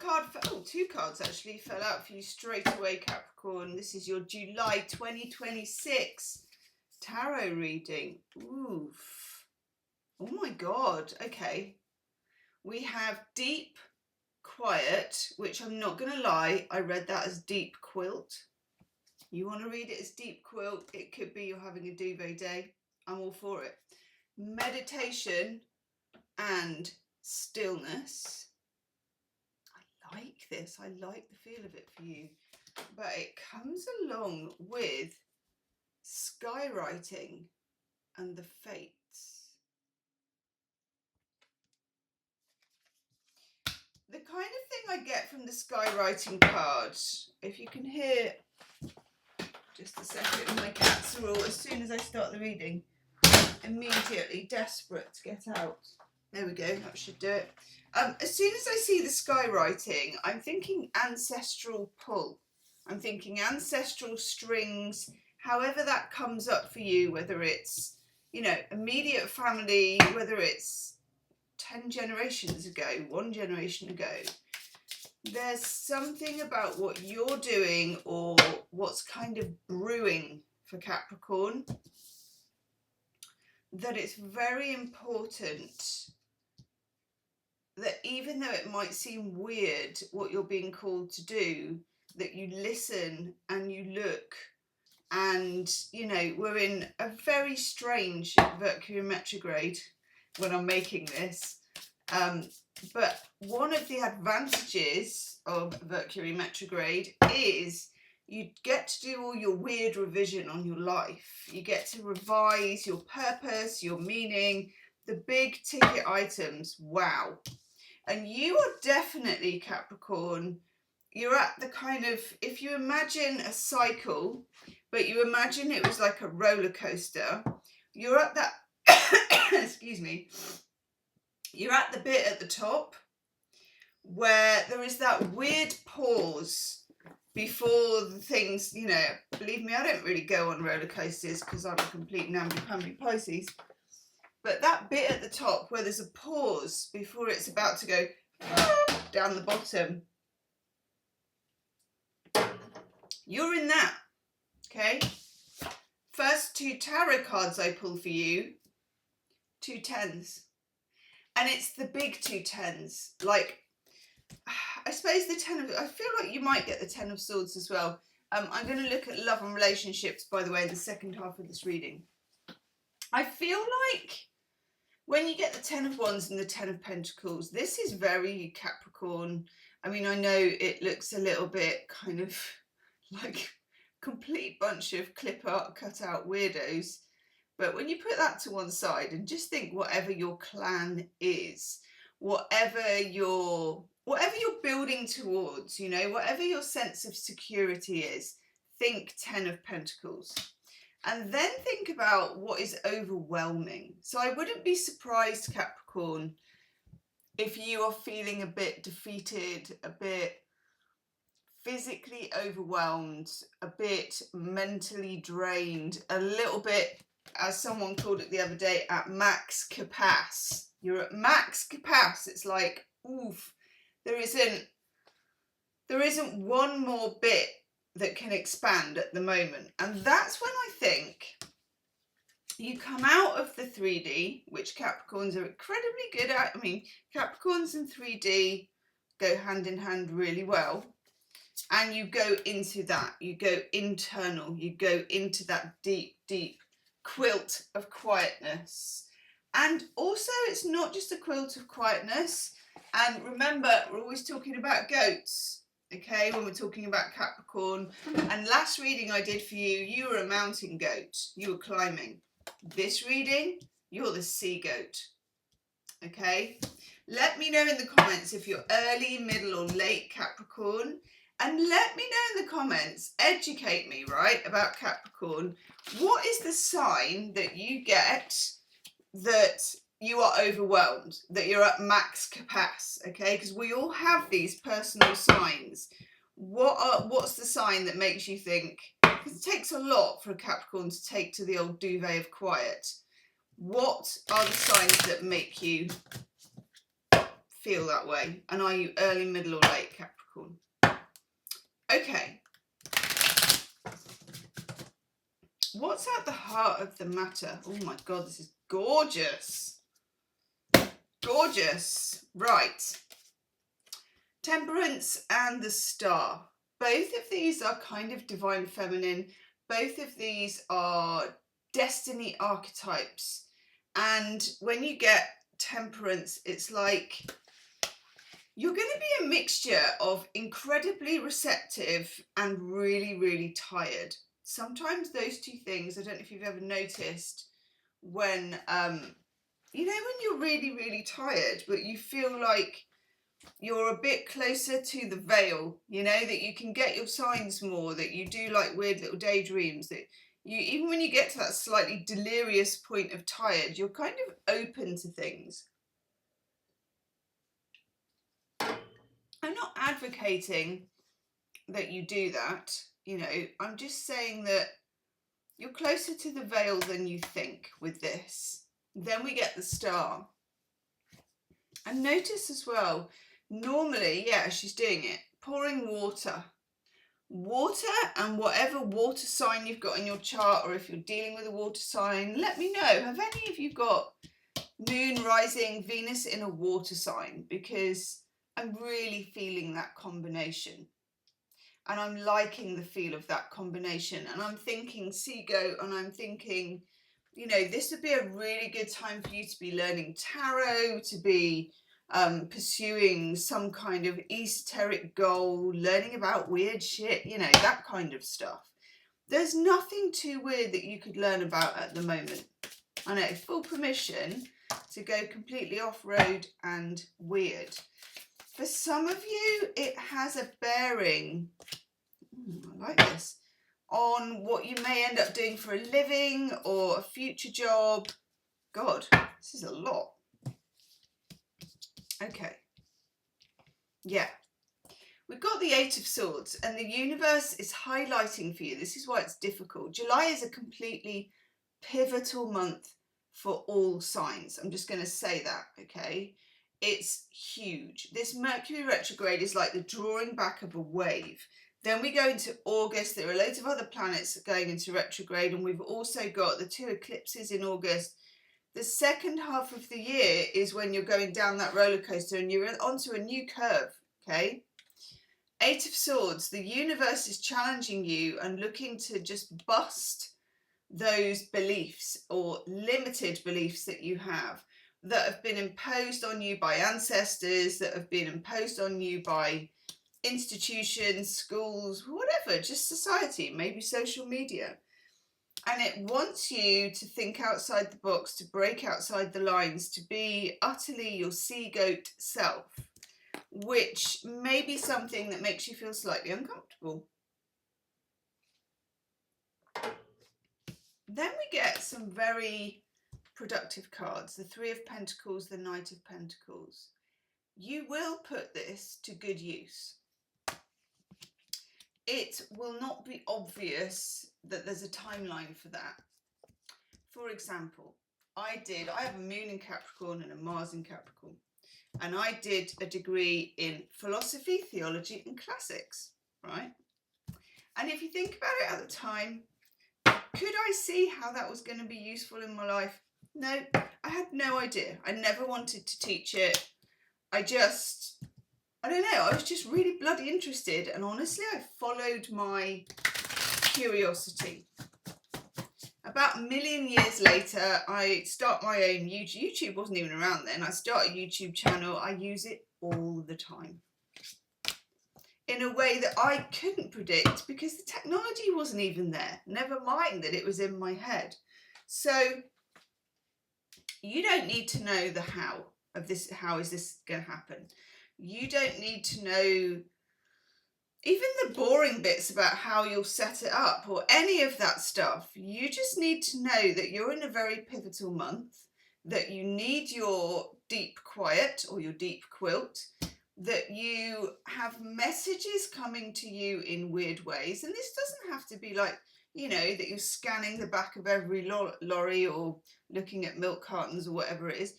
card, two cards actually fell out for you straight away, Capricorn. This is your July 2026 tarot reading. Oof. Oh my God. Okay. We have deep quiet, which I'm not going to lie, I read that as deep quilt. You want to read it as deep quilt, it could be you're having a duvet day. I'm all for it. Meditation and stillness. I like this. I like the feel of it for you. But it comes along with skywriting and the fates. The kind of thing I get from the skywriting card, if you can hear, just a second, my cats are all, as soon as I start the reading, immediately desperate to get out. There we go, that should do it. As soon as I see the skywriting, I'm thinking ancestral pull. I'm thinking ancestral strings, however that comes up for you, whether it's, you know, immediate family, whether it's 10 generations ago, 1 generation ago. There's something about what you're doing or what's kind of brewing for Capricorn that it's very important that even though it might seem weird what you're being called to do, that you listen and you look. And, you know, we're in a very strange Mercury retrograde when I'm making this. But one of the advantages of Mercury retrograde is you get to do all your weird revision on your life. You get to revise your purpose, your meaning, the big ticket items. Wow. And you are definitely, Capricorn, you're at the kind of, if you imagine a cycle, but you imagine it was like a roller coaster, you're at that, excuse me, you're at the bit at the top where there is that weird pause before the things, you know, believe me, I don't really go on roller coasters because I'm a complete namby-pamby Pisces. But that bit at the top where there's a pause before it's about to go down the bottom, you're in that, okay? First 2 tarot cards I pull for you, 2 tens. And it's the big 2 tens. Like, I suppose the 10 of, I feel like you might get the 10 of swords as well. I'm going to look at love and relationships, by the way, in the second half of this reading. I feel like when you get the 10 of wands and the 10 of pentacles, this is very Capricorn. I mean, I know it looks a little bit kind of like complete bunch of clip art cut out weirdos. But when you put that to one side and just think whatever your clan is, whatever you're building towards, you know, whatever your sense of security is, think 10 of pentacles. And then think about what is overwhelming. So I wouldn't be surprised, Capricorn, if you are feeling a bit defeated, a bit physically overwhelmed, a bit mentally drained, a little bit, as someone called it the other day, at max capacity. You're at max capacity. It's like, oof, there isn't one more bit that can expand at the moment. And that's when I think you come out of the 3D, which Capricorns are incredibly good at. I mean, Capricorns and 3D go hand in hand really well. And you go into that, you go internal, you go into that deep, deep quilt of quietness. And also, it's not just a quilt of quietness. And remember, we're always talking about goats. Okay, when we're talking about Capricorn. And last reading I did for you, you were a mountain goat. You were climbing. This reading, you're the sea goat. Okay? Let me know in the comments if you're early, middle or late Capricorn. And let me know in the comments, educate me, right, about Capricorn. What is the sign that you get that you are overwhelmed, that you're at max capacity, okay? Because we all have these personal signs. What's the sign that makes you think, because it takes a lot for a Capricorn to take to the old duvet of quiet. What are the signs that make you feel that way? And are you early, middle or late, Capricorn? Okay. What's at the heart of the matter? Oh my God, this is gorgeous. Gorgeous. Right. Temperance and the Star. Both of these are kind of divine feminine. Both of these are destiny archetypes. And when you get Temperance, it's like you're going to be a mixture of incredibly receptive and really, really tired. Sometimes those two things, I don't know if you've ever noticed, when, you know, when you're really, really tired, but you feel like you're a bit closer to the veil, you know, that you can get your signs more, that you do like weird little daydreams, that you, even when you get to that slightly delirious point of tired, you're kind of open to things. I'm not advocating that you do that, you know, I'm just saying that you're closer to the veil than you think with this. Then we get the Star. And notice as well, normally, yeah, she's doing it, pouring water. Water, and whatever water sign you've got in your chart, or if you're dealing with a water sign, let me know. Have any of you got Moon, Rising, Venus in a water sign? Because I'm really feeling that combination. And I'm liking the feel of that combination. And I'm thinking sea goat, and I'm thinking, you know, this would be a really good time for you to be learning tarot, to be pursuing some kind of esoteric goal, learning about weird shit, you know, that kind of stuff. There's nothing too weird that you could learn about at the moment. I know, full permission to go completely off-road and weird. For some of you, it has a bearing, I like this, on what you may end up doing for a living or a future job. God, this is a lot. Okay. Yeah. We've got the Eight of Swords, and the universe is highlighting for you. This is why it's difficult. July is a completely pivotal month for all signs. I'm just going to say that, okay? It's huge. This Mercury retrograde is like the drawing back of a wave. Then we go into August. There are loads of other planets going into retrograde, and we've also got the 2 eclipses in August. The second half of the year is when you're going down that roller coaster and you're onto a new curve, okay? Eight of Swords, the universe is challenging you and looking to just bust those beliefs or limited beliefs that you have that have been imposed on you by ancestors, that have been imposed on you by institutions, schools, whatever, just society, maybe social media. And it wants you to think outside the box, to break outside the lines, to be utterly your sea goat self, which may be something that makes you feel slightly uncomfortable. Then we get some very productive cards. The Three of Pentacles, the Knight of Pentacles. You will put this to good use. It will not be obvious that there's a timeline for that. For example, I have a Moon in Capricorn and a Mars in Capricorn. And I did a degree in philosophy, theology and classics, right? And if you think about it at the time, could I see how that was going to be useful in my life? No, I had no idea. I never wanted to teach it. I don't know, I was just really bloody interested. And honestly, I followed my curiosity. About a million years later, I start my own YouTube. YouTube wasn't even around then. I start a YouTube channel. I use it all the time in a way that I couldn't predict because the technology wasn't even there. Never mind that it was in my head. So you don't need to know the how of this. How is this going to happen? You don't need to know even the boring bits about how you'll set it up or any of that stuff. You just need to know that you're in a very pivotal month, that you need your deep quiet or your deep quilt, that you have messages coming to you in weird ways. And this doesn't have to be like, you know, that you're scanning the back of every lorry or looking at milk cartons or whatever it is.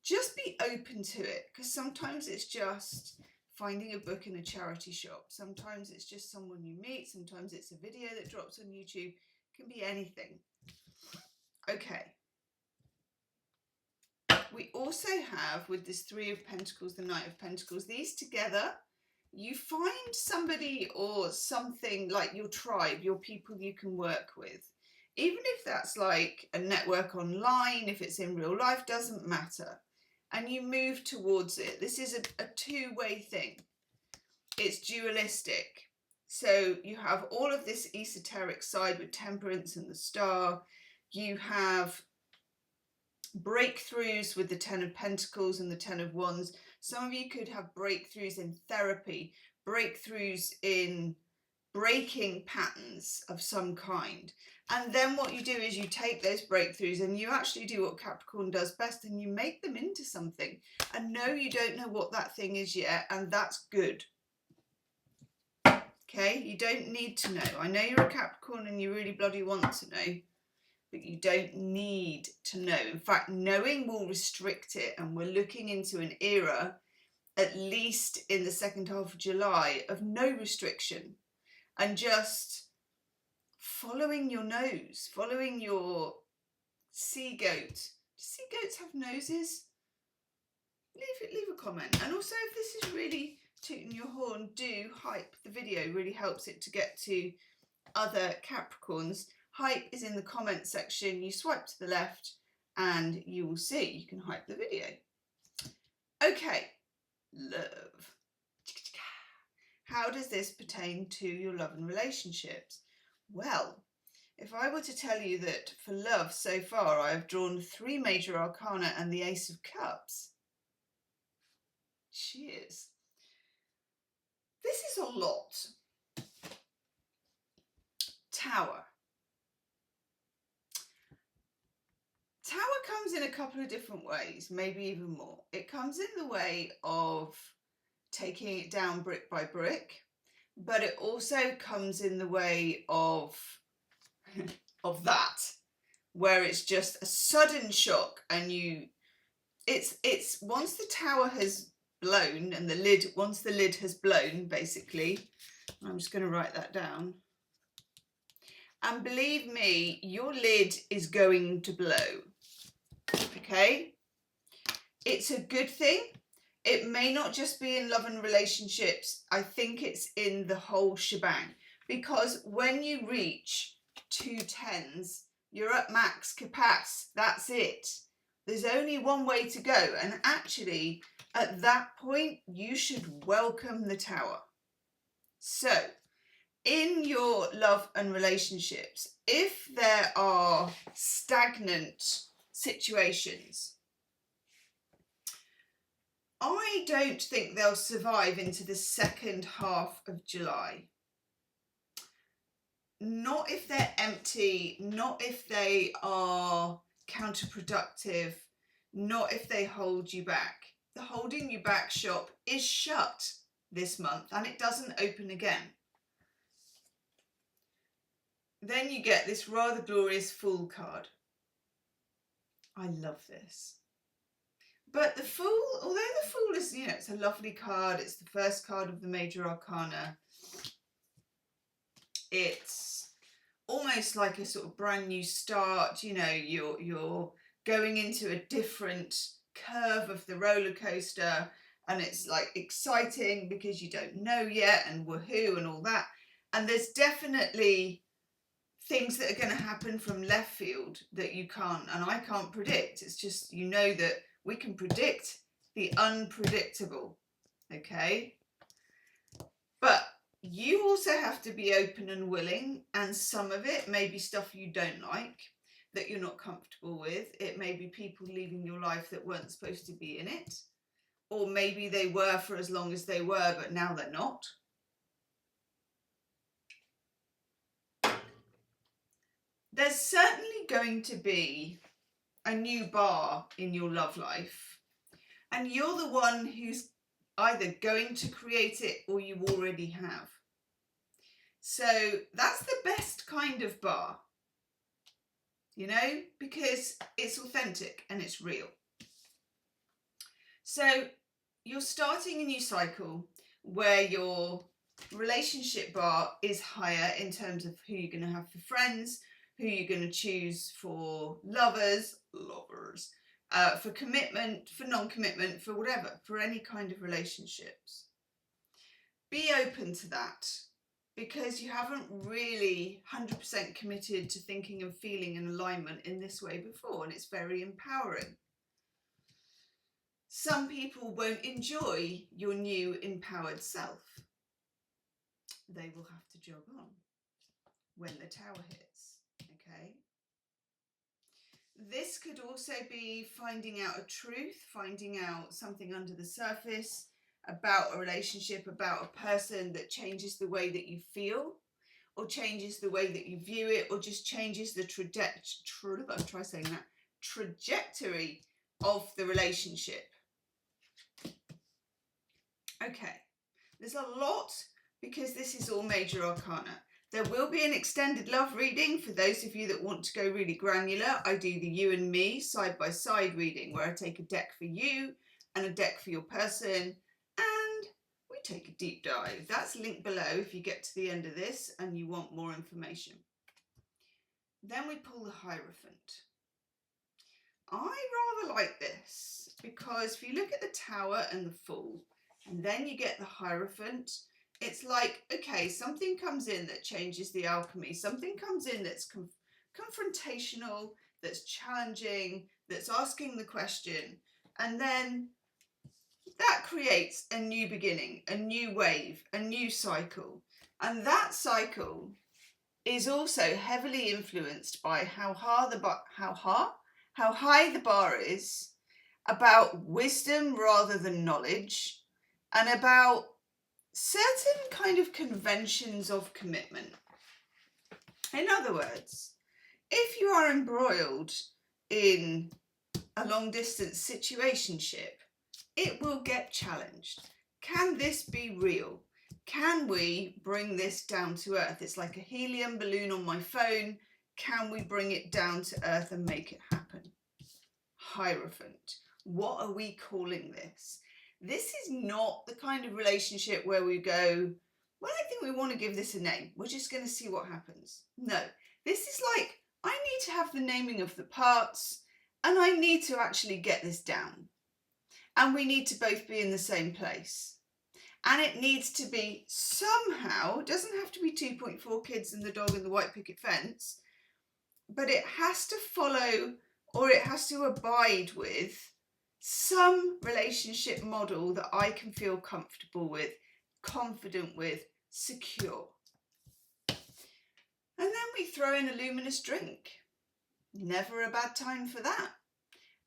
just be open to it, because sometimes it's just finding a book in a charity shop. Sometimes it's just someone you meet. Sometimes it's a video that drops on YouTube. It can be anything. Okay. We also have, with this Three of Pentacles, the Knight of Pentacles, these together, you find somebody or something like your tribe, your people you can work with. Even if that's like a network online, if it's in real life, doesn't matter. And you move towards it. This is a two-way thing. It's dualistic. So you have all of this esoteric side with Temperance and the Star. You have breakthroughs with the Ten of Pentacles and the Ten of Wands. Some of you could have breakthroughs in therapy, breakthroughs in breaking patterns of some kind. And then what you do is you take those breakthroughs and you actually do what Capricorn does best, and you make them into something. And no, you don't know what that thing is yet, and that's good. Okay, you don't need to know. I know you're a Capricorn and you really bloody want to know, but you don't need to know. In fact, knowing will restrict it, and we're looking into an era, at least in the second half of July, of no restriction and just following your nose, following your sea goat. Do sea goats have noses? Leave a comment. And also, if this is really tooting your horn, do hype the video. It really helps it to get to other Capricorns. Hype is in the comment section. You swipe to the left and you will see. You can hype the video. Okay, love. How does this pertain to your love and relationships? Well, if I were to tell you that for love so far I have drawn 3 major arcana and the Ace of Cups. Cheers. This is a lot. Tower. Tower comes in a couple of different ways, maybe even more. It comes in the way of taking it down brick by brick, but it also comes in the way of that, where it's just a sudden shock, and it's once the tower has blown and once the lid has blown, basically. I'm just going to write that down. And believe me, your lid is going to blow. Okay? It's a good thing. It may not just be in love and relationships. I think it's in the whole shebang. Because when you reach 2 10s, you're at max capacity. That's it. There's only one way to go. And actually, at that point, you should welcome the tower. So, in your love and relationships, if there are stagnant situations, I don't think they'll survive into the second half of July. Not if they're empty, not if they are counterproductive, not if they hold you back. The holding you back shop is shut this month and it doesn't open again. Then you get this rather glorious Fool card. I love this. But the Fool, although the Fool is, it's a lovely card, it's the first card of the major arcana, it's almost like a sort of brand new start. You're going into a different curve of the roller coaster, and it's like exciting because you don't know yet, and woohoo and all that. And there's definitely things that are going to happen from left field that you can't, and I can't predict. It's just, that we can predict the unpredictable, okay? But you also have to be open and willing, and some of it may be stuff you don't like, that you're not comfortable with. It may be people leaving your life that weren't supposed to be in it, or maybe they were for as long as they were, but now they're not. There's certainly going to be a new bar in your love life, and you're the one who's either going to create it or you already have. So that's the best kind of bar, because it's authentic and it's real. So you're starting a new cycle where your relationship bar is higher in terms of who you're going to have for friends, who you're going to choose for lovers, for commitment, for non-commitment, for whatever, for any kind of relationships. Be open to that, because you haven't really 100% committed to thinking and feeling in alignment in this way before, and it's very empowering. Some people won't enjoy your new empowered self. They will have to jog on when the tower hits, okay? This could also be finding out a truth, finding out something under the surface about a relationship, about a person that changes the way that you feel, or changes the way that you view it, or just changes the trajectory of the relationship. Okay, there's a lot, because this is all major arcana. There will be an extended love reading for those of you that want to go really granular. I do the you and me side by side reading, where I take a deck for you and a deck for your person, and we take a deep dive. That's linked below if you get to the end of this and you want more information. Then we pull the Hierophant. I rather like this, because if you look at the Tower and the Fool, and then you get the Hierophant, it's like, okay, something comes in that changes the alchemy. Something comes in that's confrontational, that's challenging, that's asking the question. And then that creates a new beginning, a new wave, a new cycle. And that cycle is also heavily influenced by how high the bar is, about wisdom rather than knowledge, and about certain kind of conventions of commitment. In other words, if you are embroiled in a long distance situationship, it will get challenged. Can this be real? Can we bring this down to earth? It's like a helium balloon on my phone. Can we bring it down to earth and make it happen? Hierophant. What are we calling this? This is not the kind of relationship where we go, well, I think we want to give this a name. We're just going to see what happens. No, this is like, I need to have the naming of the parts, and I need to actually get this down. And we need to both be in the same place. And it needs to be somehow, it doesn't have to be 2.4 kids and the dog and the white picket fence, but it has to follow, or it has to abide with, some relationship model that I can feel comfortable with, confident with, secure. And then we throw in a luminous drink. Never a bad time for that.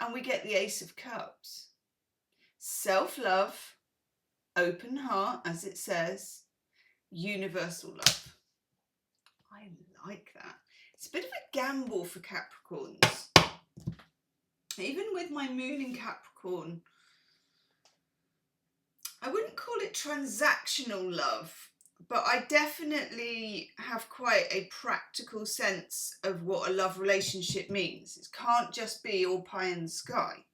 And we get the Ace of Cups. Self-love, open heart, as it says, universal love. I like that. It's a bit of a gamble for Capricorns. Even with my moon in Capricorn, I wouldn't call it transactional love, but I definitely have quite a practical sense of what a love relationship means. It can't just be all pie in the sky.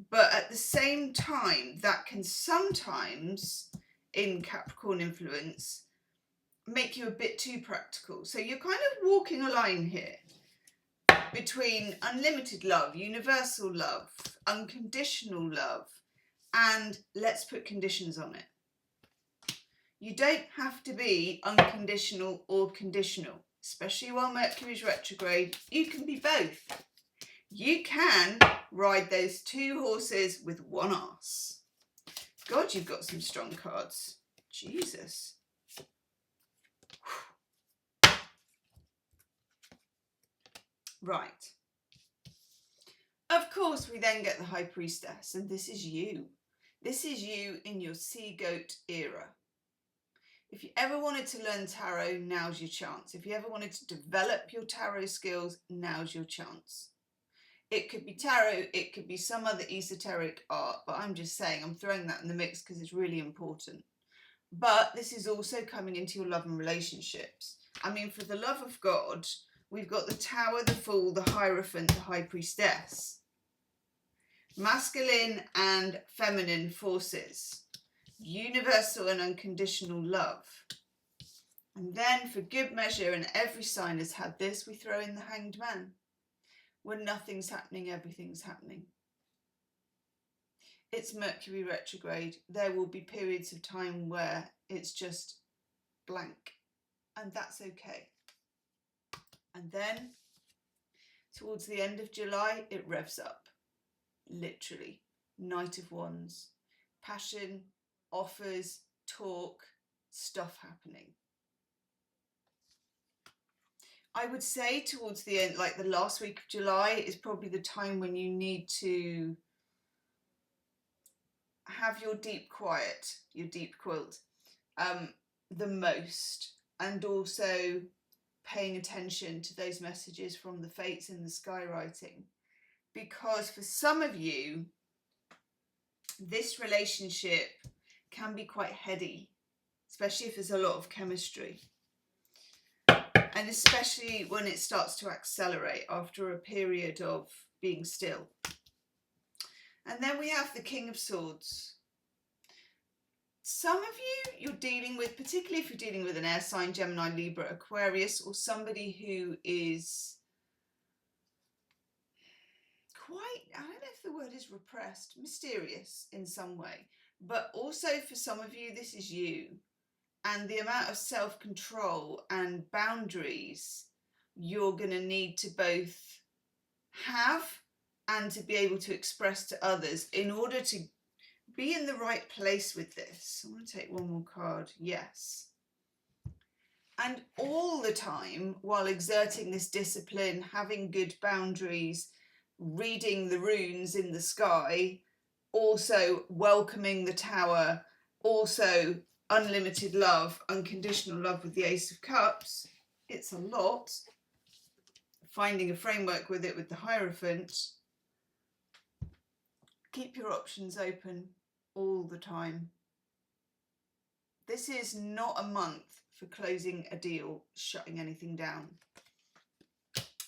But at the same time, that can sometimes, in Capricorn influence, make you a bit too practical. So you're kind of walking a line here between unlimited love, universal love, unconditional love, and let's put conditions on it. You don't have to be unconditional or conditional, especially while Mercury's retrograde. You can be both. You can ride those two horses with one arse. God, you've got some strong cards. Jesus. Right. Of course, we then get the High Priestess, and this is you. This is you in your sea goat era. If you ever wanted to learn tarot, now's your chance. If you ever wanted to develop your tarot skills, now's your chance. It could be tarot, it could be some other esoteric art, but I'm just saying, I'm throwing that in the mix because it's really important. But this is also coming into your love and relationships. I mean, for the love of God, we've got the Tower, the Fool, the Hierophant, the High Priestess. masculine and feminine forces, universal and unconditional love. And then for good measure, and every sign has had this, we throw in the Hanged Man. When nothing's happening, everything's happening. It's Mercury retrograde. There will be periods of time where it's just blank, and that's okay. And then towards the end of July, it revs up. Literally. Knight of Wands. Passion, offers, talk, stuff happening. I would say towards the end, like the last week of July, is probably the time when you need to have your deep quiet, your deep quilt, the most, and also paying attention to those messages from the fates in the sky writing. Because for some of you, this relationship can be quite heady, especially if there's a lot of chemistry. And especially when it starts to accelerate after a period of being still. And then we have the King of Swords. Some of you, you're dealing with, particularly if you're dealing with an air sign, Gemini, Libra, Aquarius, or somebody who is quite, I don't know if the word is repressed, mysterious in some way. But also for some of you, this is you. And the amount of self-control and boundaries you're going to need to both have and to be able to express to others in order to be in the right place with this. I want to take one more card. Yes. And all the time, while exerting this discipline, having good boundaries, reading the runes in the sky, also welcoming the Tower, also unlimited love, unconditional love with the Ace of Cups. It's a lot. Finding a framework with it with the Hierophant. Keep your options open all the time. This is not a month for closing a deal, shutting anything down.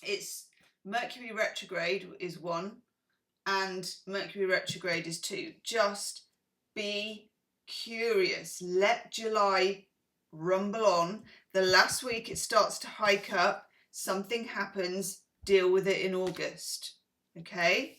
It's Mercury retrograde is 1 and Mercury retrograde is 2. Just be curious. Let July rumble on. The last week it starts to hike up. Something happens. Deal with it in August. Okay?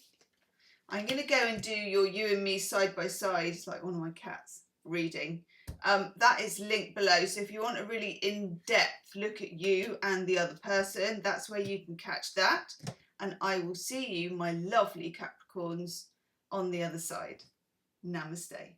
I'm going to go and do your you and me side by side. It's like one of my cats reading. That is linked below. So if you want a really in-depth look at you and the other person, that's where you can catch that. And I will see you, my lovely Capricorns, on the other side. Namaste.